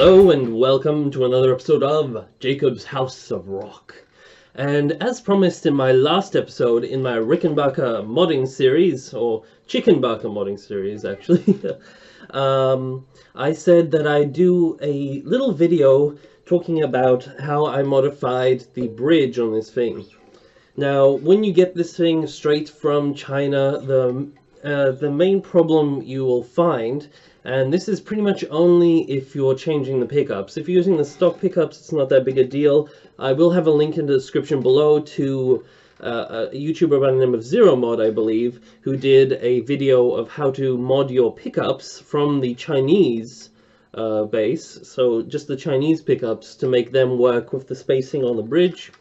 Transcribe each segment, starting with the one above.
Hello and welcome to another episode of Jacob's House of Rock. And as promised in my last episode in my Rickenbacker modding series, or Chickenbacker modding series actually, I said that I'd do a little video talking about how I modified the bridge on this thing. Now, when you get this thing straight from China, the main problem you will find, and this is pretty much only if you're changing the pickups. If you're using the stock pickups, it's not that big a deal. I will have a link in the description below to a YouTuber by the name of ZeroMod, I believe, who did a video of how to mod your pickups from the Chinese base. So just the Chinese pickups to make them work with the spacing on the bridge.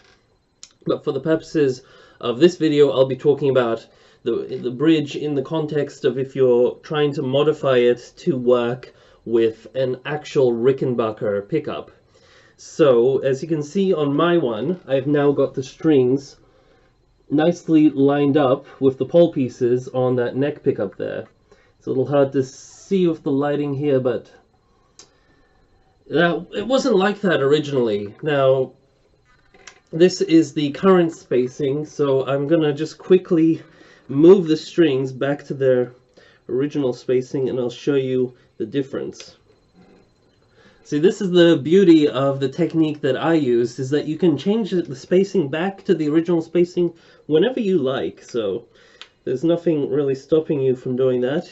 But for the purposes of this video, I'll be talking about the bridge in the context of if you're trying to modify it to work with an actual Rickenbacker pickup. So, as you can see on my one, I've now got the strings nicely lined up with the pole pieces on that neck pickup there. It's a little hard to see with the lighting here, but it wasn't like that originally. Now, this is the current spacing, so I'm gonna just quickly move the strings back to their original spacing and I'll show you the difference. See, this is the beauty of the technique that I use, is that you can change the spacing back to the original spacing whenever you like, so there's nothing really stopping you from doing that.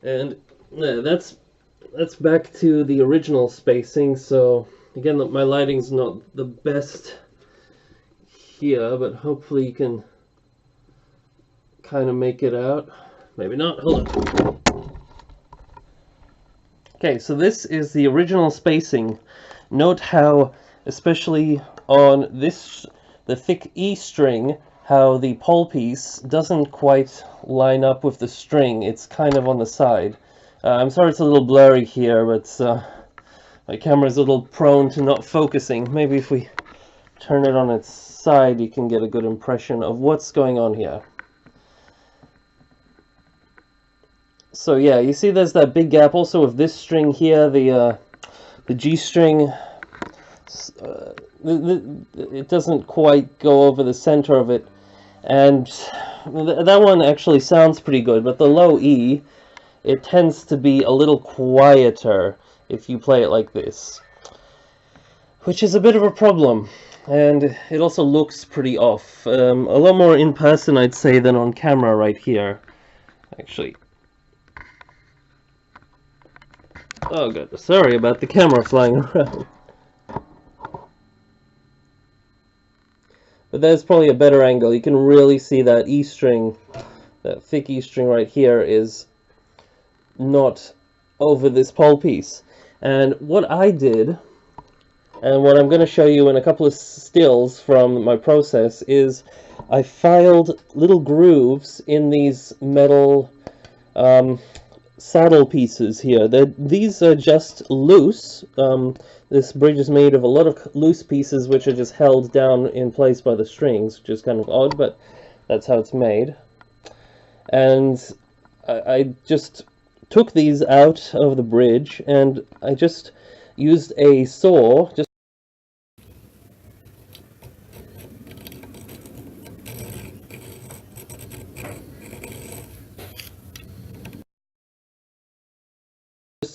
And yeah, that's back to the original spacing. So again, my lighting's not the best here, but hopefully you can kind of make it out. Maybe not. Hold on. Okay, so this is the original spacing. Note how, especially on this, the thick E string, how the pole piece doesn't quite line up with the string. It's kind of on the side. I'm sorry it's a little blurry here, but my camera's a little prone to not focusing. Maybe if we turn it on its side, you can get a good impression of what's going on here. So yeah, you see there's that big gap also with this string here, the G string. It doesn't quite go over the center of it, and that one actually sounds pretty good, but the low E, it tends to be a little quieter if you play it like this, which is a bit of a problem, and it also looks pretty off. A lot more in person, I'd say, than on camera right here, actually. Oh god, sorry about the camera flying around. But there's probably a better angle. You can really see that E string, that thick E string right here, is not over this pole piece. And what I did, and what I'm going to show you in a couple of stills from my process, is I filed little grooves in these metal saddle pieces here. These are just loose. This bridge is made of a lot of loose pieces which are just held down in place by the strings, which is kind of odd, but that's how it's made. And I just took these out of the bridge and I just used a saw, just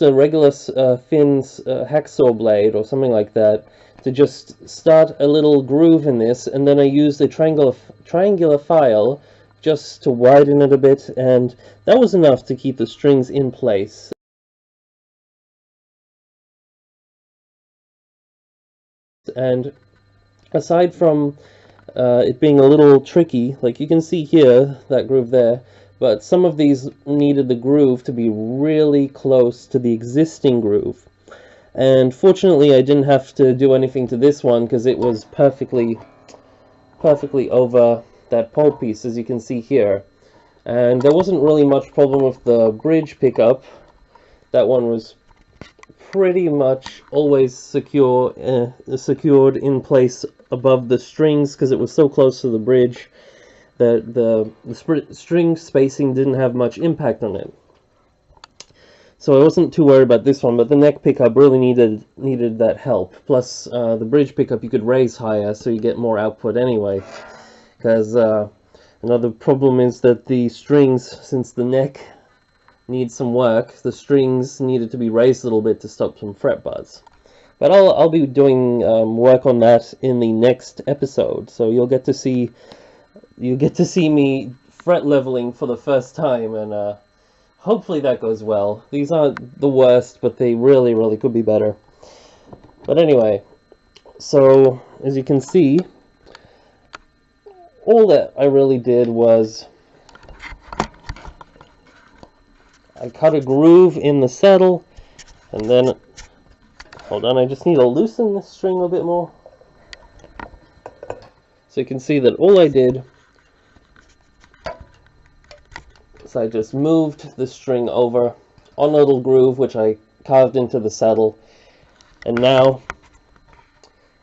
a regular thin hacksaw blade or something like that to just start a little groove in this, and then I used a triangular file just to widen it a bit, and that was enough to keep the strings in place. And aside from it being a little tricky, like you can see here, that groove there, but some of these needed the groove to be really close to the existing groove. And fortunately I didn't have to do anything to this one because it was perfectly over that pole piece, as you can see here. And there wasn't really much problem with the bridge pickup. That one was pretty much always secured in place above the strings because it was so close to the bridge that the string spacing didn't have much impact on it. So I wasn't too worried about this one, but the neck pickup really needed that help. Plus, the bridge pickup you could raise higher, so you get more output anyway. Because another problem is that the strings, since the neck needs some work, the strings needed to be raised a little bit to stop some fret buzz. But I'll be doing work on that in the next episode, so you'll get to see me fret leveling for the first time, and hopefully that goes well. These aren't the worst, but they really could be better. But anyway, so as you can see, all that I really did was I cut a groove in the saddle, and then, hold on, I just need to loosen this string a bit more. So you can see that all I did is I just moved the string over on a little groove which I carved into the saddle, and now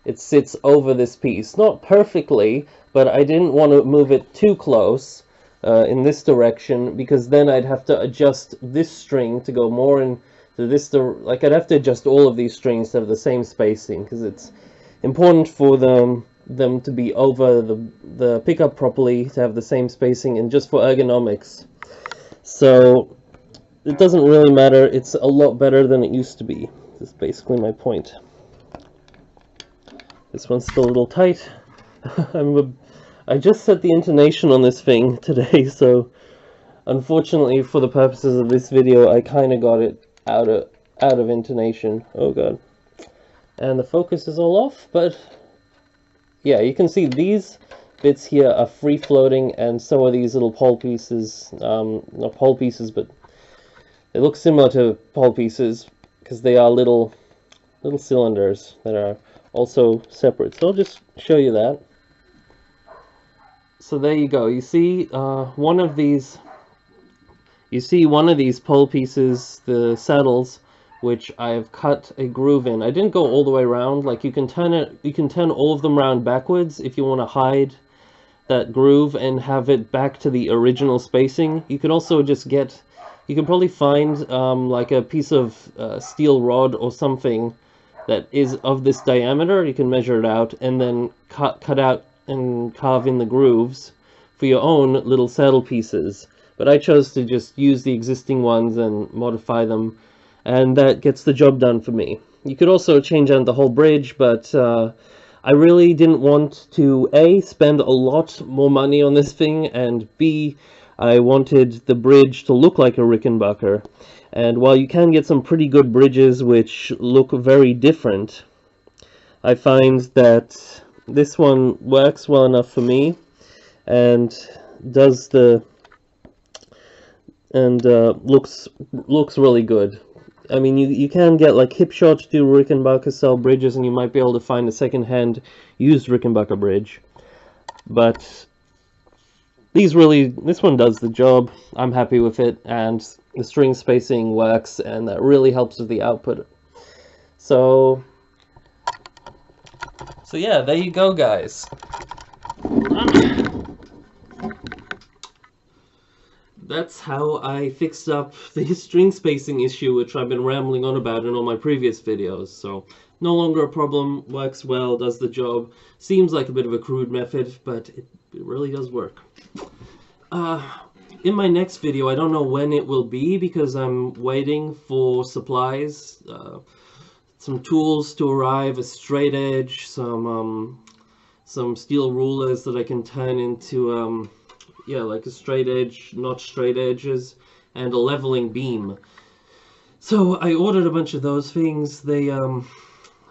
it sits over this piece. Not perfectly, but I didn't want to move it too close in this direction, because then I'd have to adjust this string to go more into this, like I'd have to adjust all of these strings to have the same spacing, because it's important for them to be over the pickup properly, to have the same spacing, and just for ergonomics. So it doesn't really matter, it's a lot better than it used to be. That's basically my point. This one's still a little tight. I just set the intonation on this thing today, so unfortunately for the purposes of this video I kind of got it out of intonation. Oh god. And the focus is all off, but yeah, you can see these bits here are free floating, and so are these little pole pieces. Not pole pieces, but they look similar to pole pieces because they are little cylinders that are also separate. So I'll just show you that. So there you go. You see one of these pole pieces, the saddles, which I've cut a groove in. I didn't go all the way around. Like you can turn all of them around backwards if you want to hide that groove and have it back to the original spacing. You could also just you can probably find like a piece of steel rod or something that is of this diameter. You can measure it out and then cut out and carve in the grooves for your own little saddle pieces. But I chose to just use the existing ones and modify them, and that gets the job done for me. You could also change out the whole bridge, but I really didn't want to A, spend a lot more money on this thing, and B, I wanted the bridge to look like a Rickenbacker. And while you can get some pretty good bridges which look very different, I find that this one works well enough for me and does looks really good. I mean, you can get like Hipshot do Rickenbacker style bridges, and you might be able to find a second-hand used Rickenbacker bridge, but this one does the job. I'm happy with it, and the string spacing works, and that really helps with the output. So yeah, there you go, guys. That's how I fixed up the string spacing issue, which I've been rambling on about in all my previous videos. So no longer a problem, works well, does the job. Seems like a bit of a crude method, but it really does work. In my next video, I don't know when it will be because I'm waiting for supplies, some tools to arrive, a straight edge, some steel rulers that I can turn into yeah, like a straight edge, not straight edges, and a leveling beam. So I ordered a bunch of those things. They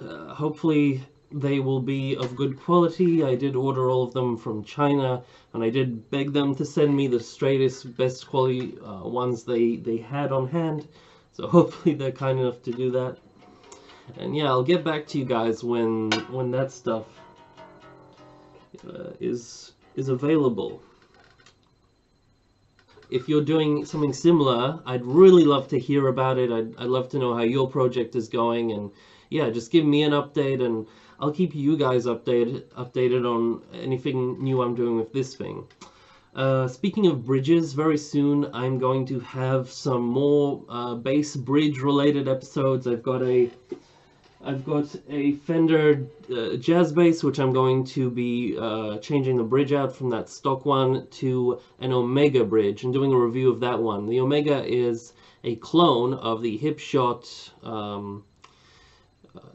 hopefully they will be of good quality. I did order all of them from China, and I did beg them to send me the straightest, best quality ones they had on hand. So hopefully they're kind enough to do that. And yeah, I'll get back to you guys when that stuff is available. If you're doing something similar, I'd really love to hear about it. I'd love to know how your project is going, and yeah, just give me an update, and I'll keep you guys updated on anything new I'm doing with this thing. Speaking of bridges, very soon I'm going to have some more bass bridge related episodes. I've got a Fender jazz bass, which I'm going to be changing the bridge out from that stock one to an Omega bridge and doing a review of that one. The Omega is a clone of the Hipshot,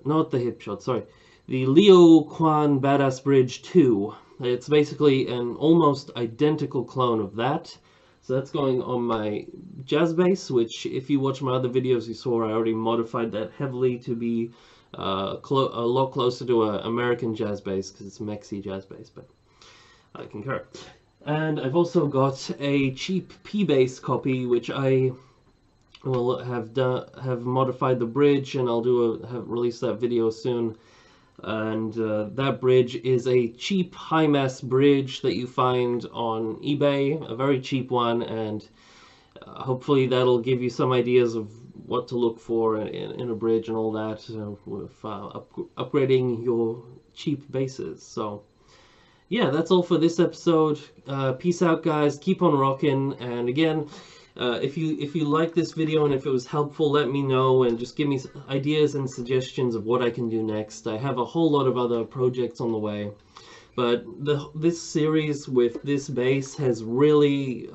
not the Hipshot, sorry, the Leo Kwan Badass Bridge 2. It's basically an almost identical clone of that. So that's going on my jazz bass, which if you watch my other videos, you saw I already modified that heavily to be a lot closer to an American jazz bass, because it's a Mexi jazz bass, but I concur. And I've also got a cheap P-Bass copy, which I will have modified the bridge, and I'll release that video soon. And that bridge is a cheap high-mass bridge that you find on eBay, a very cheap one, and hopefully that'll give you some ideas of what to look for in a bridge and all that with upgrading your cheap basses. So yeah, that's all for this episode. Peace out, guys. Keep on rocking. And again, if you like this video and if it was helpful, let me know and just give me ideas and suggestions of what I can do next. I have a whole lot of other projects on the way, but this series with this bass has really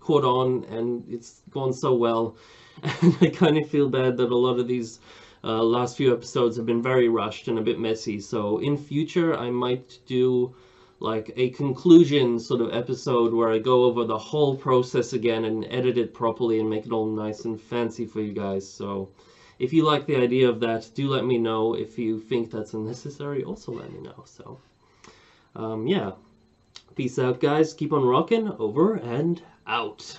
caught on, and it's gone so well. And I kind of feel bad that a lot of these last few episodes have been very rushed and a bit messy. So in future, I might do like a conclusion sort of episode where I go over the whole process again and edit it properly and make it all nice and fancy for you guys. So if you like the idea of that, do let me know. If you think that's unnecessary, also let me know. So yeah, peace out, guys. Keep on rocking. Over and out.